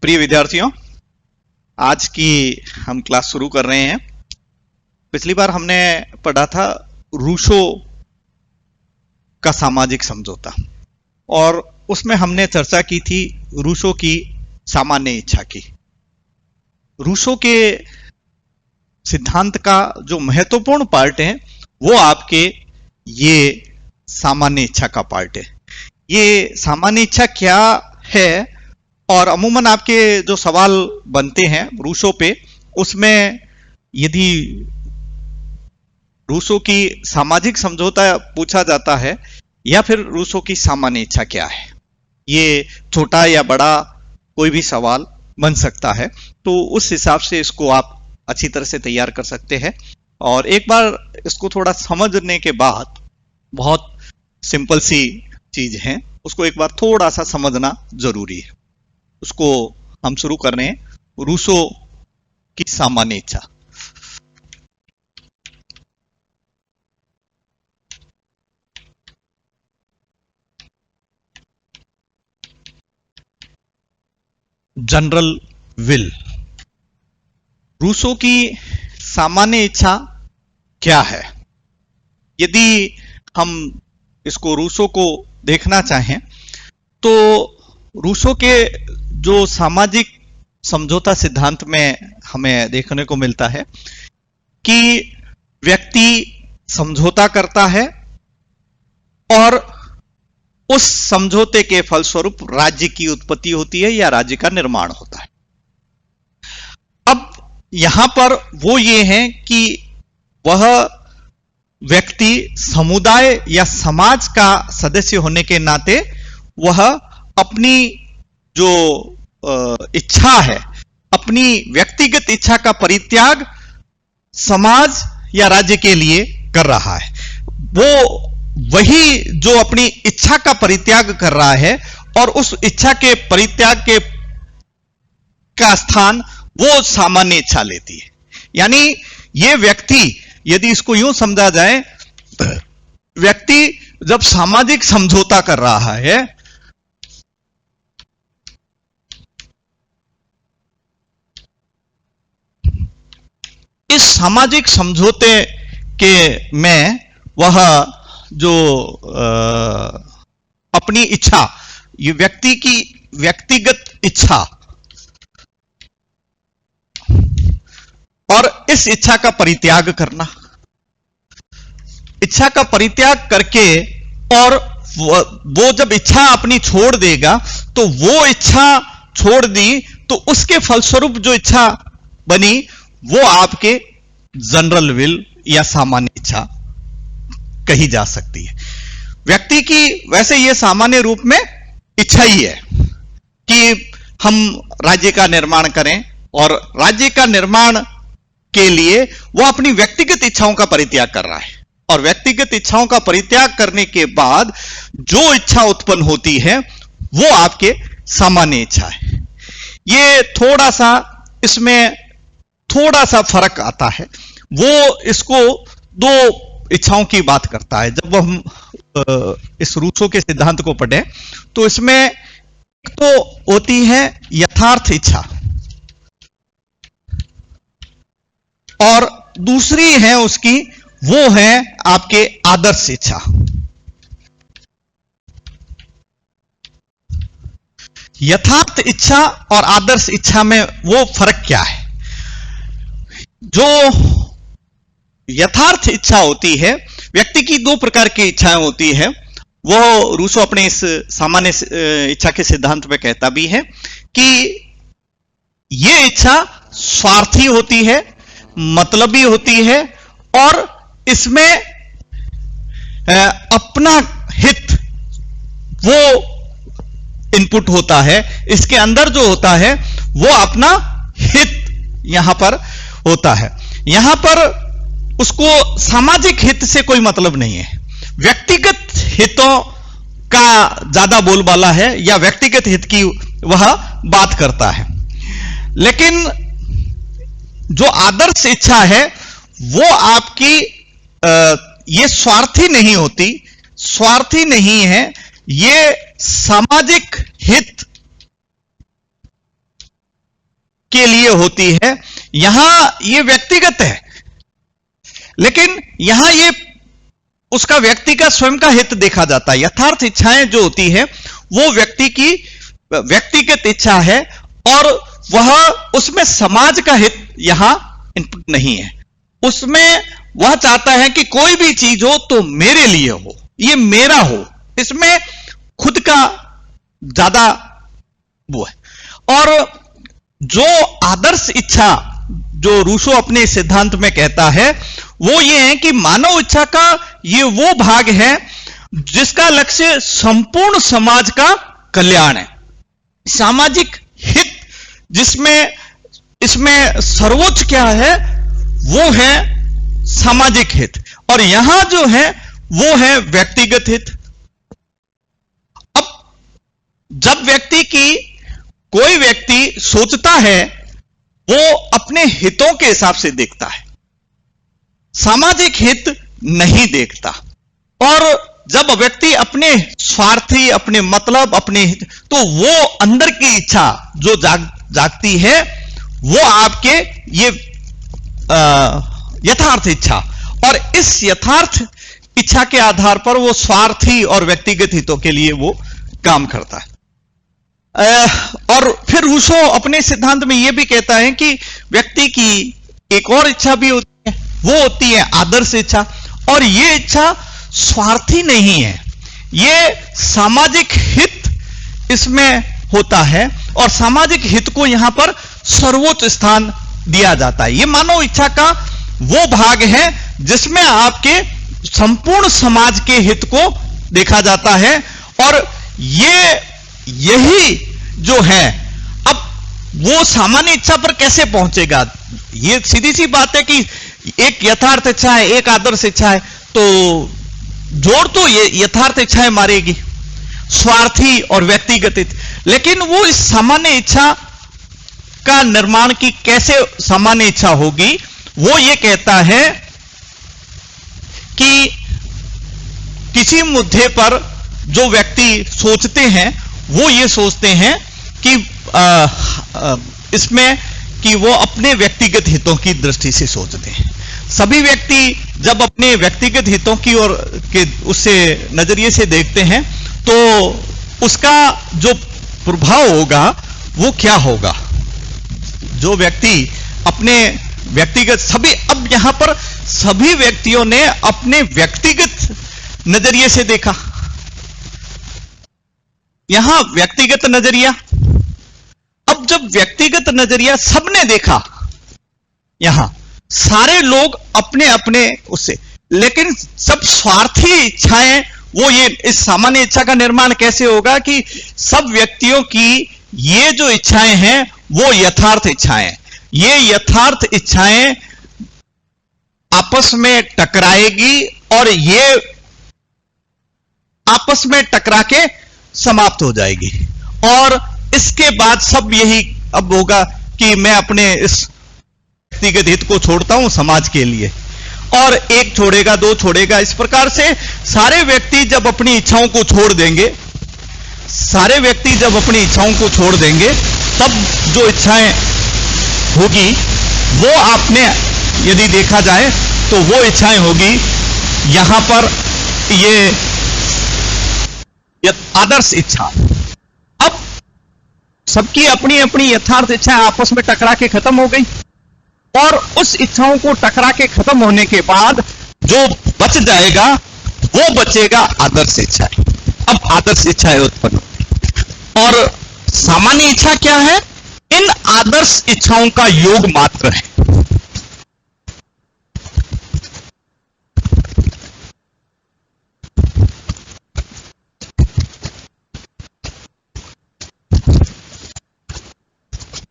प्रिय विद्यार्थियों, आज की हम क्लास शुरू कर रहे हैं। पिछली बार हमने पढ़ा था रूसो का सामाजिक समझौता और उसमें हमने चर्चा की थी रूसो की सामान्य इच्छा की। रूसो के सिद्धांत का जो महत्वपूर्ण पार्ट है वो आपके ये सामान्य इच्छा का पार्ट है। ये सामान्य इच्छा क्या है और अमूमन आपके जो सवाल बनते हैं रूसो पे, उसमें यदि रूसो की सामाजिक समझौता पूछा जाता है या फिर रूसो की सामान्य इच्छा क्या है, ये छोटा या बड़ा कोई भी सवाल बन सकता है। तो उस हिसाब से इसको आप अच्छी तरह से तैयार कर सकते हैं और एक बार इसको थोड़ा समझने के बाद, बहुत सिंपल सी चीज है, उसको एक बार थोड़ा सा समझना जरूरी है। उसको हम शुरू कर रहे हैं रूसो की सामान्य इच्छा। General will. रूसो की सामान्य इच्छा क्या है? यदि हम इसको रूसो को देखना चाहें तो रूसो के जो सामाजिक समझौता सिद्धांत में हमें देखने को मिलता है कि व्यक्ति समझौता करता है और उस समझौते के फलस्वरूप राज्य की उत्पत्ति होती है या राज्य का निर्माण होता है। अब यहां पर वो ये है कि वह व्यक्ति समुदाय या समाज का सदस्य होने के नाते वह अपनी जो इच्छा है, अपनी व्यक्तिगत इच्छा का परित्याग समाज या राज्य के लिए कर रहा है। वो वही जो अपनी इच्छा का परित्याग कर रहा है और उस इच्छा के परित्याग के का स्थान वो सामान्य इच्छा लेती है। यानी ये व्यक्ति, यदि इसको यूं समझा जाए, व्यक्ति जब सामाजिक समझौता कर रहा है इस सामाजिक समझौते के में वह जो अपनी इच्छा, ये व्यक्ति की व्यक्तिगत इच्छा और इस इच्छा का परित्याग करना, इच्छा का परित्याग करके, और वो जब इच्छा अपनी छोड़ देगा तो वो इच्छा छोड़ दी तो उसके फलस्वरूप जो इच्छा बनी वो आपके जनरल विल या सामान्य इच्छा कही जा सकती है। व्यक्ति की वैसे ये सामान्य रूप में इच्छा ही है कि हम राज्य का निर्माण करें और राज्य का निर्माण के लिए वो अपनी व्यक्तिगत इच्छाओं का परित्याग कर रहा है और व्यक्तिगत इच्छाओं का परित्याग करने के बाद जो इच्छा उत्पन्न होती है वो आपके सामान्य इच्छा है। ये थोड़ा सा इसमें थोड़ा सा फर्क आता है। वो इसको दो इच्छाओं की बात करता है। जब हम इस रूसो के सिद्धांत को पढ़ें तो इसमें एक तो होती है यथार्थ इच्छा और दूसरी है उसकी, वो है आपके आदर्श इच्छा। यथार्थ इच्छा और आदर्श इच्छा में वो फर्क क्या है? जो यथार्थ इच्छा होती है, व्यक्ति की दो प्रकार की इच्छाएं होती है। वो रूसो अपने इस सामान्य इच्छा के सिद्धांत में कहता भी है कि ये इच्छा स्वार्थी होती है, मतलबी होती है और इसमें अपना हित वो इनपुट होता है। इसके अंदर जो होता है वो अपना हित यहां पर होता है। यहां पर उसको सामाजिक हित से कोई मतलब नहीं है, व्यक्तिगत हितों का ज्यादा बोलबाला है या व्यक्तिगत हित की वह बात करता है। लेकिन जो आदर्श इच्छा है वो आपकी ये स्वार्थी नहीं होती, स्वार्थी नहीं है, ये सामाजिक हित होती है, यहां ये व्यक्तिगत है, लेकिन यहां ये उसका व्यक्ति का स्वयं का हित देखा जाता है। यथार्थ इच्छाएं जो होती है वो व्यक्ति की व्यक्तिगत इच्छा है, और वह उसमें समाज का हित यहां इनपुट नहीं है। उसमें वह चाहता है कि कोई भी चीज हो तो मेरे लिए हो, ये मेरा हो, इसमें खुद का ज्यादा वो है। और जो आदर्श इच्छा जो रूसो अपने सिद्धांत में कहता है वो ये है कि मानव इच्छा का ये वो भाग है जिसका लक्ष्य संपूर्ण समाज का कल्याण है, सामाजिक हित, जिसमें इसमें सर्वोच्च क्या है वो है सामाजिक हित, और यहां जो है वो है व्यक्तिगत हित। अब जब कोई व्यक्ति सोचता है वो अपने हितों के हिसाब से देखता है, सामाजिक हित नहीं देखता। और जब व्यक्ति अपने स्वार्थी, अपने मतलब, अपने हित, तो वो अंदर की इच्छा जो जागती है वो आपके ये यथार्थ इच्छा, और इस यथार्थ इच्छा के आधार पर वो स्वार्थी और व्यक्तिगत हितों के लिए वो काम करता है। और फिर रूसो अपने सिद्धांत में यह भी कहता है कि व्यक्ति की एक और इच्छा भी होती है, वो होती है आदर्श इच्छा, और ये इच्छा स्वार्थी नहीं है, ये सामाजिक हित इसमें होता है, और सामाजिक हित को यहां पर सर्वोच्च स्थान दिया जाता है। ये मानव इच्छा का वो भाग है जिसमें आपके संपूर्ण समाज के हित को देखा जाता है, और यही जो है, अब वो सामान्य इच्छा पर कैसे पहुंचेगा? ये सीधी सी बात है कि एक यथार्थ इच्छा है, एक आदर्श इच्छा है, तो जोड़ तो ये यथार्थ इच्छाएं मारेगी, स्वार्थी और व्यक्तिगत, लेकिन वो इस सामान्य इच्छा का निर्माण की कैसे सामान्य इच्छा होगी, वो ये कहता है कि किसी मुद्दे पर जो व्यक्ति सोचते हैं वो ये सोचते हैं कि इसमें कि वो अपने व्यक्तिगत हितों की दृष्टि से सोचते हैं। सभी व्यक्ति जब अपने व्यक्तिगत हितों की ओर के उससे नजरिए से देखते हैं तो उसका जो प्रभाव होगा वो क्या होगा? जो व्यक्ति अपने व्यक्तिगत अब यहां पर सभी व्यक्तियों ने अपने व्यक्तिगत नजरिए से देखा। यहां व्यक्तिगत नजरिया, अब जब व्यक्तिगत नजरिया सबने देखा, यहां सारे लोग अपने अपने उससे, लेकिन सब स्वार्थी इच्छाएं, वो ये इस सामान्य इच्छा का निर्माण कैसे होगा कि सब व्यक्तियों की ये जो इच्छाएं हैं वो यथार्थ इच्छाएं, ये यथार्थ इच्छाएं आपस में टकराएगी और ये आपस में टकरा के समाप्त हो जाएगी। और इसके बाद सब यही अब होगा कि मैं अपने इस व्यक्तिगत हित को छोड़ता हूं समाज के लिए, और एक छोड़ेगा, दो छोड़ेगा, इस प्रकार से सारे व्यक्ति जब अपनी इच्छाओं को छोड़ देंगे, सारे व्यक्ति जब अपनी इच्छाओं को छोड़ देंगे, तब जो इच्छाएं होगी वो आपने यदि देखा जाए तो वो इच्छाएं होगी यहां पर ये आदर्श इच्छा। अब सबकी अपनी अपनी यथार्थ इच्छाएं आपस में टकरा के खत्म हो गई, और उस इच्छाओं को टकरा के खत्म होने के बाद जो बच जाएगा वो बचेगा आदर्श इच्छाएं। अब आदर्श इच्छाएं उत्पन्न होती, और सामान्य इच्छा क्या है? इन आदर्श इच्छाओं का योग मात्र है।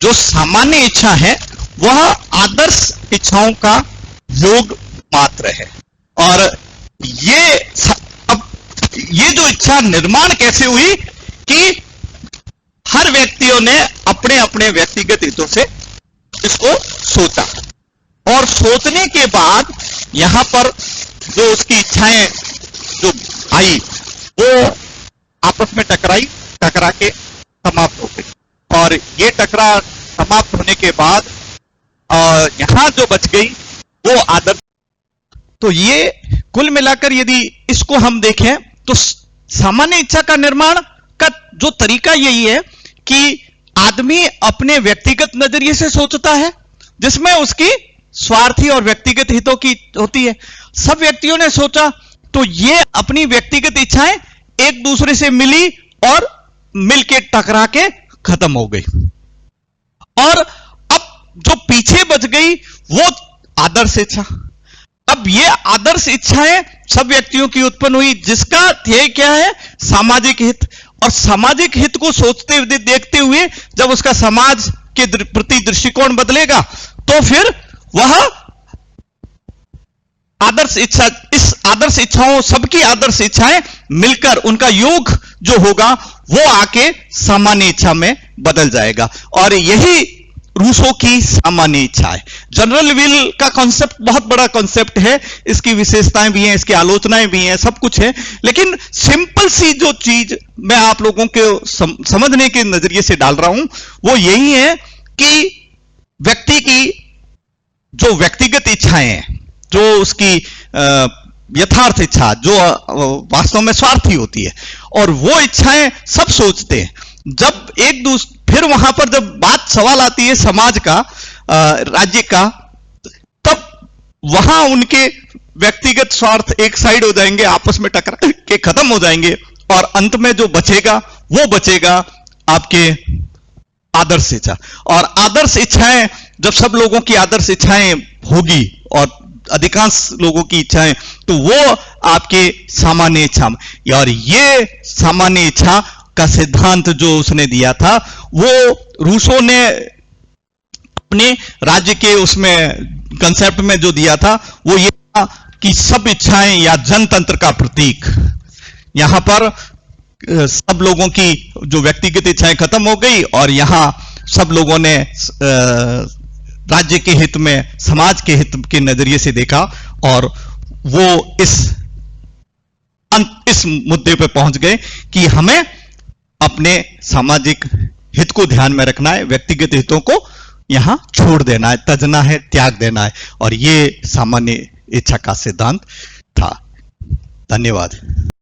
जो सामान्य इच्छा है वह आदर्श इच्छाओं का योग मात्र है। और अब ये जो इच्छा निर्माण कैसे हुई कि हर व्यक्तियों ने अपने अपने व्यक्तिगत हितों से इसको सोचा, और सोचने के बाद यहां पर जो उसकी इच्छाएं जो आई वो आपस में टकरा के समाप्त हो गई, और ये टकरा समाप्त होने के बाद यहां जो बच गई वो आदर्श। तो ये कुल मिलाकर यदि इसको हम देखें तो सामान्य इच्छा का निर्माण का जो तरीका यही है कि आदमी अपने व्यक्तिगत नजरिए से सोचता है, जिसमें उसकी स्वार्थी और व्यक्तिगत हितों की होती है। सब व्यक्तियों ने सोचा तो ये अपनी व्यक्तिगत इच्छाएं एक दूसरे से मिली और मिलके टकरा के खत्म हो गई। और अब जो पीछे बच गई वो आदर्श इच्छा। अब ये आदर्श इच्छाएं सब व्यक्तियों की उत्पन्न हुई, जिसका ध्येय क्या है? सामाजिक हित। और सामाजिक हित को सोचते हुए देखते हुए जब उसका समाज के प्रति दृष्टिकोण बदलेगा तो फिर वह आदर्श इच्छा, इस आदर्श इच्छाओं, सबकी आदर्श इच्छाएं मिलकर उनका योग जो होगा वो आके सामान्य इच्छा में बदल जाएगा। और यही रूसो की सामान्य इच्छा है। जनरल विल का कॉन्सेप्ट बहुत बड़ा कॉन्सेप्ट है, इसकी विशेषताएं भी हैं, इसकी आलोचनाएं भी हैं, सब कुछ है। लेकिन सिंपल सी जो चीज मैं आप लोगों के समझने के नजरिए से डाल रहा हूं वो यही है कि व्यक्ति की जो व्यक्तिगत इच्छाएं हैं, जो उसकी यथार्थ इच्छा, जो वास्तव में स्वार्थी होती है, और वो इच्छाएं सब सोचते हैं। जब एक दूसरे फिर वहां पर जब बात सवाल आती है समाज का, राज्य का, तब वहां उनके व्यक्तिगत स्वार्थ एक साइड हो जाएंगे, आपस में टकरा के खत्म हो जाएंगे, और अंत में जो बचेगा वो बचेगा आपके आदर्श इच्छा। और आदर्श इच्छाएं, जब सब लोगों की आदर्श इच्छाएं होगी और अधिकांश लोगों की इच्छाएं, तो वो आपके सामान्य इच्छा। और ये सामान्य इच्छा का सिद्धांत जो उसने दिया था वो रूसो ने अपने राज्य के उसमें कंसेप्ट में जो दिया था वो ये था कि सब इच्छाएं या जनतंत्र का प्रतीक। यहां पर सब लोगों की जो व्यक्तिगत इच्छाएं खत्म हो गई और यहां सब लोगों ने राज्य के हित में, समाज के हित के नजरिए से देखा, और वो इस मुद्दे पे पहुंच गए कि हमें अपने सामाजिक हित को ध्यान में रखना है, व्यक्तिगत हितों को यहां छोड़ देना है, तजना है, त्याग देना है। और ये सामान्य इच्छा का सिद्धांत था। धन्यवाद।